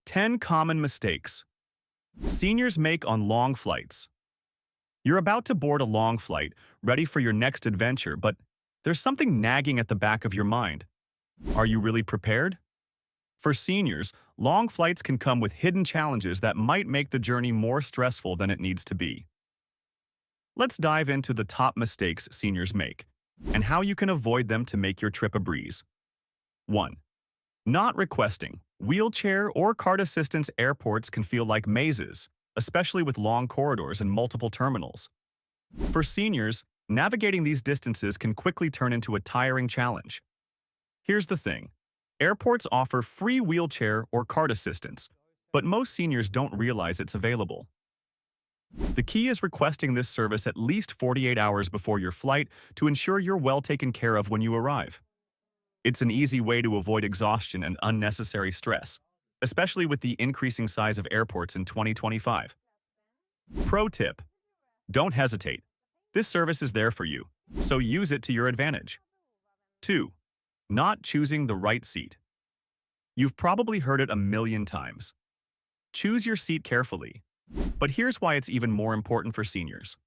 10 common mistakes seniors make on long flights. You're about to board a long flight, ready for your next adventure, but there's something nagging at the back of your mind. Are you really prepared? For seniors, long flights can come with hidden challenges that might make the journey more stressful than it needs to be. Let's dive into the top mistakes seniors make and how you can avoid them to make your trip a breeze. 1. Not requesting. Wheelchair or cart assistance airports can feel like mazes, especially with long corridors and multiple terminals. For seniors, navigating these distances can quickly turn into a tiring challenge. Here's the thing. Airports offer free wheelchair or cart assistance, but most seniors don't realize it's available. The key is requesting this service at least 48 hours before your flight to ensure you're well taken care of when you arrive. It's an easy way to avoid exhaustion and unnecessary stress, especially with the increasing size of airports in 2025. Pro tip: don't hesitate. This service is there for you, so use it to your advantage. 2. Not choosing the right seat. You've probably heard it a million times. Choose your seat carefully. But here's why it's even more important for seniors.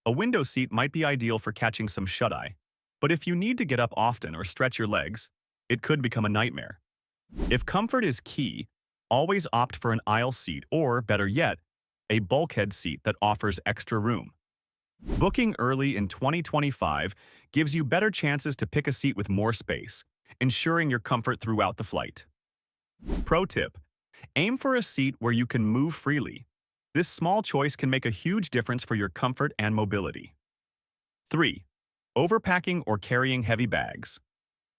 A window seat might be ideal for catching some shut-eye, but if you need to get up often or stretch your legs, it could become a nightmare. If comfort is key, always opt for an aisle seat or, better yet, a bulkhead seat that offers extra room. Booking early in 2025 gives you better chances to pick a seat with more space, ensuring your comfort throughout the flight. Pro tip: aim for a seat where you can move freely. This small choice can make a huge difference for your comfort and mobility. 3. Overpacking or carrying heavy bags.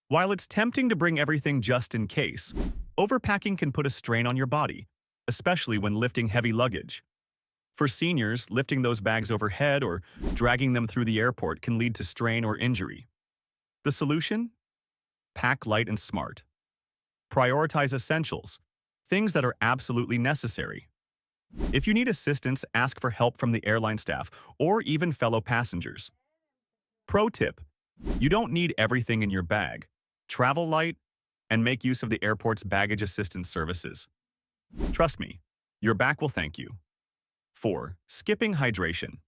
While it's tempting to bring everything just in case, overpacking can put a strain on your body, especially when lifting heavy luggage. For seniors, lifting those bags overhead or dragging them through the airport can lead to strain or injury. The solution? Pack light and smart. Prioritize essentials, things that are absolutely necessary. If you need assistance, ask for help from the airline staff or even fellow passengers. Pro tip: you don't need everything in your bag. Travel light and make use of the airport's baggage assistance services. Trust me, your back will thank you. 4. Skipping hydration.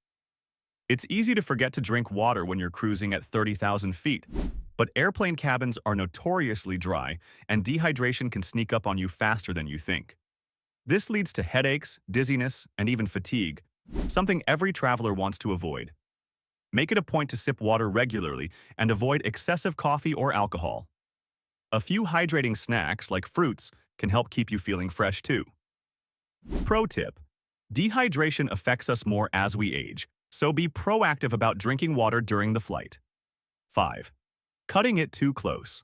It's easy to forget to drink water when you're cruising at 30,000 feet, but airplane cabins are notoriously dry and dehydration can sneak up on you faster than you think. This leads to headaches, dizziness, and even fatigue, something every traveler wants to avoid. Make it a point to sip water regularly and avoid excessive coffee or alcohol. A few hydrating snacks, like fruits, can help keep you feeling fresh too. Pro tip: dehydration affects us more as we age, so be proactive about drinking water during the flight. 5. Cutting it too close.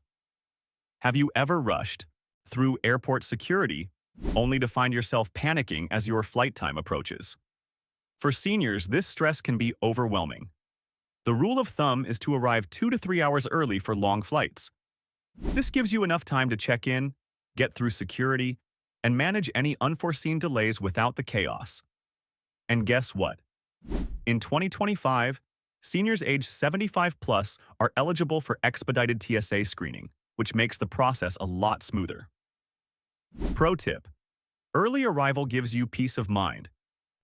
Have you ever rushed through airport security only to find yourself panicking as your flight time approaches? For seniors, this stress can be overwhelming. The rule of thumb is to arrive 2 to 3 hours early for long flights. This gives you enough time to check in, get through security, and manage any unforeseen delays without the chaos. And guess what? In 2025, seniors age 75 plus are eligible for expedited TSA screening, which makes the process a lot smoother. Pro tip: early arrival gives you peace of mind,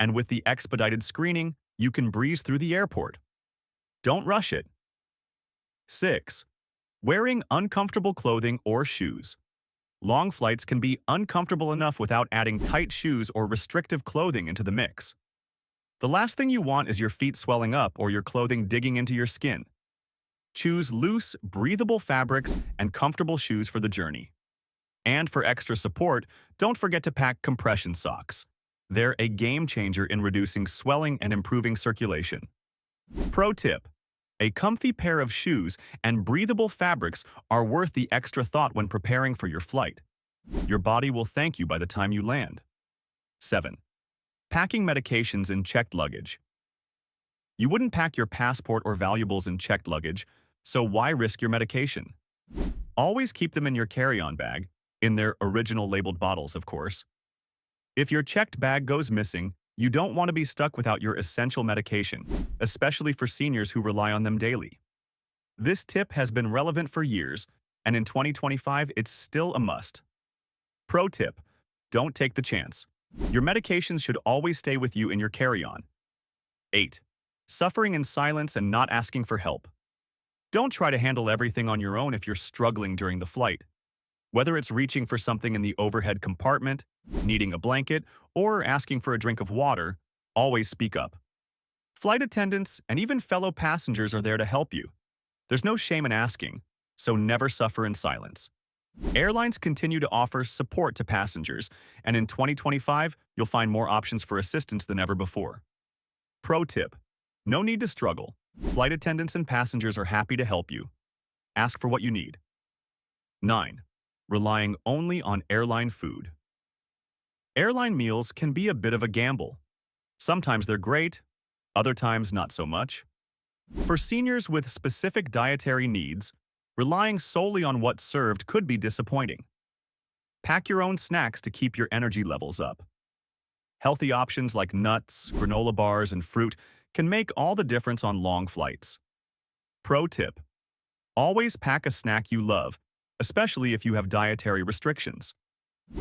and with the expedited screening, you can breeze through the airport. Don't rush it. 6. Wearing uncomfortable clothing or shoes. Long flights can be uncomfortable enough without adding tight shoes or restrictive clothing into the mix. The last thing you want is your feet swelling up or your clothing digging into your skin. Choose loose, breathable fabrics and comfortable shoes for the journey. And for extra support, don't forget to pack compression socks. They're a game changer in reducing swelling and improving circulation. Pro tip: a comfy pair of shoes and breathable fabrics are worth the extra thought when preparing for your flight. Your body will thank you by the time you land. 7. Packing medications in checked luggage. You wouldn't pack your passport or valuables in checked luggage, so why risk your medication? Always keep them in your carry-on bag, in their original labeled bottles, of course. If your checked bag goes missing, you don't want to be stuck without your essential medication, especially for seniors who rely on them daily. This tip has been relevant for years, and in 2025, it's still a must. Pro tip: Don't take the chance. Your medications should always stay with you in your carry-on. 8. Suffering in silence and not asking for help. Don't try to handle everything on your own if you're struggling during the flight. Whether it's reaching for something in the overhead compartment, needing a blanket, or asking for a drink of water, always speak up. Flight attendants and even fellow passengers are there to help you. There's no shame in asking, so never suffer in silence. Airlines continue to offer support to passengers, and in 2025, you'll find more options for assistance than ever before. Pro tip: no need to struggle. Flight attendants and passengers are happy to help you. Ask for what you need. 9. Relying only on airline food. Airline meals can be a bit of a gamble. Sometimes they're great, other times not so much. For seniors with specific dietary needs, relying solely on what's served could be disappointing. Pack your own snacks to keep your energy levels up. Healthy options like nuts, granola bars, and fruit can make all the difference on long flights. Pro tip: always pack a snack you love, especially if you have dietary restrictions.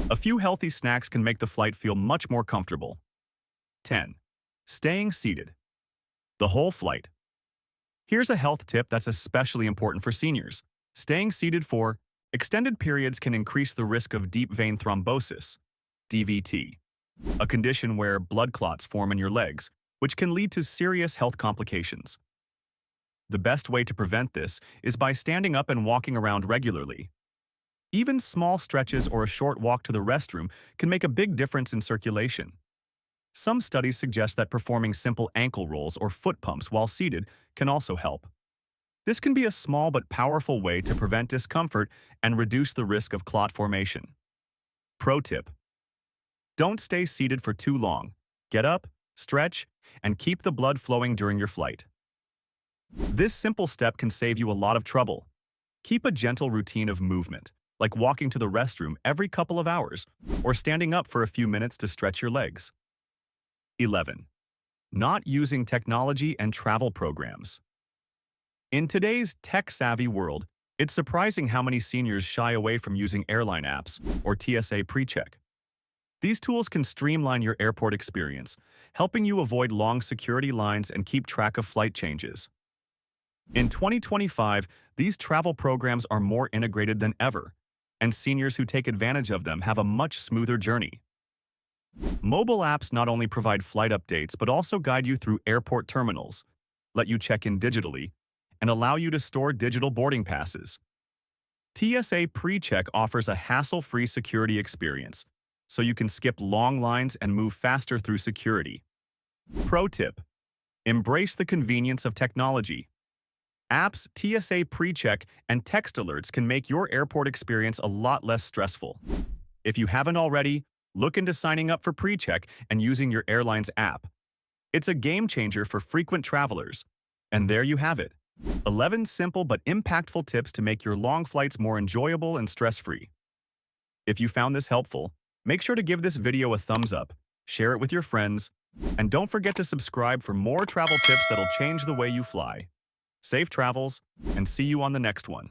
A few healthy snacks can make the flight feel much more comfortable. 10. Staying seated. The whole flight. Here's a health tip that's especially important for seniors. Staying seated for extended periods can increase the risk of deep vein thrombosis, DVT, a condition where blood clots form in your legs, which can lead to serious health complications. The best way to prevent this is by standing up and walking around regularly. Even small stretches or a short walk to the restroom can make a big difference in circulation. Some studies suggest that performing simple ankle rolls or foot pumps while seated can also help. This can be a small but powerful way to prevent discomfort and reduce the risk of clot formation. Pro tip: don't stay seated for too long. Get up, stretch, and keep the blood flowing during your flight. This simple step can save you a lot of trouble. Keep a gentle routine of movement, like walking to the restroom every couple of hours or standing up for a few minutes to stretch your legs. 11. Not using technology and travel programs. In today's tech-savvy world, it's surprising how many seniors shy away from using airline apps or TSA PreCheck. These tools can streamline your airport experience, helping you avoid long security lines and keep track of flight changes. In 2025, these travel programs are more integrated than ever, and seniors who take advantage of them have a much smoother journey. Mobile apps not only provide flight updates but also guide you through airport terminals, let you check in digitally, and allow you to store digital boarding passes. TSA PreCheck offers a hassle-free security experience, so you can skip long lines and move faster through security. Pro tip: embrace the convenience of technology. Apps, TSA PreCheck, and text alerts can make your airport experience a lot less stressful. If you haven't already, look into signing up for PreCheck and using your airline's app. It's a game changer for frequent travelers. And there you have it: 11 simple but impactful tips to make your long flights more enjoyable and stress-free. If you found this helpful, make sure to give this video a thumbs up, share it with your friends, and don't forget to subscribe for more travel tips that'll change the way you fly. Safe travels, and see you on the next one.